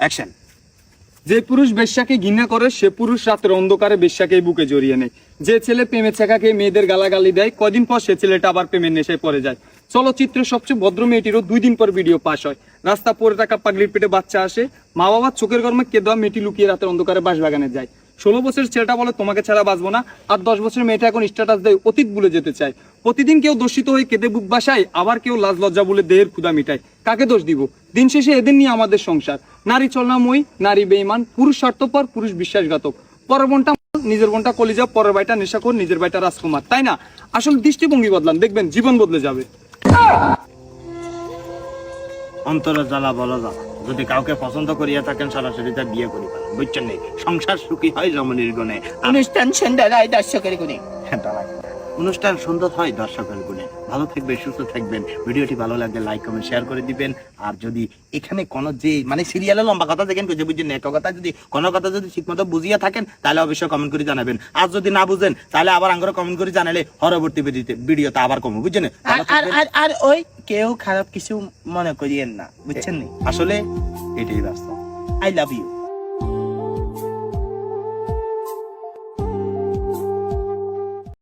Action. যে পুরুষ বেশ্যাকে ঘৃণা করে সে পুরুষ রাতের অন্ধকারে বেশ্যাকে বুকে জড়িয়ে নেয়। যে ছেলে প্রেমের ছেঁকাকে মেয়েদের গালাগালি দেয়, কদিন পর সে ছেলেটা আবার প্রেমের নেশায় পড়ে যায়। চলচ্চিত্রের সবচেয়ে ভদ্র মেয়েটিরও 2 দিন পর ভিডিও পাস হয়। রাস্তা পড়ে থাকা পাগলির পেটে বাচ্চা আসে, মা বাবার চোখের গরমে কেঁদা মেয়েটি লুকিয়ে রাতের অন্ধকারে বাঁশবাগানে যায়। 16 বছরের ছেলেটা বলে তোমাকে ছাড়া বাঁচবো না, আর 10 বছরের মেয়েটা এখন স্ট্যাটাস দেয় অতীত ভুলে যেতে চায়। প্রতিদিন কেউ দোষিত হয়ে কেঁদে বুক বাসায়, আবার কেউ লাজ লজ্জা বলে দেহের ক্ষুধা মিটায়। কাকে দোষ দিব? দিন শেষে এদের নিয়ে আমাদের সংসার। নারী চলনাময়ী, নারী বেঈমান, পুরুষ স্বার্থপর, পুরুষ বিশ্বাসঘাতক। পরের বোনটা নিজের বোনটা কলিজা, পরের ভাইটা নেশাখোর, নিজের ভাইটা রাজকুমার। তাই না? আসলে দৃষ্টিভঙ্গি বদলান, দেখবেন জীবন বদলে যাবে। অন্তরে জ্বালা বলা জ্বালা। যদি কাউকে পছন্দ করিয়া থাকেন সরাসরি তা বিয়ে করি পারেন, বুঝছেন নেই? সংসার সুখী হয় রমণীর গুণে। অনুষ্ঠান সুন্দর হয় দর্শকের গুণে। অনুষ্ঠান সুন্দর হয় দর্শকের গুণে। ভালো থাকবেন, সুস্থ থাকবেন। ভিডিওটি ভালো লাগলে লাইক কমেন্ট শেয়ার করে দিবেন। আর যদি এখানে কোনো যে মানে সিরিয়ালে লম্বা কথা দেখেন বুঝছেন এক কথা, যদি কোনো কথা যদি ঠিক মতো বুঝিয়ে থাকেন তাহলে অবশ্যই কমেন্ট করে জানাবেন। আর যদি না বুঝেন তাহলে আবার আঙ্গুরে কমেন্ট করে জানালে পরবর্তী ভিডিওতে আবার কমবে, বুঝছেন? আর ওই কেউ খারাপ কিছু মনে করিয়েন না, বুঝছেন নি? আসলে এটাই বাস্তব। I love you.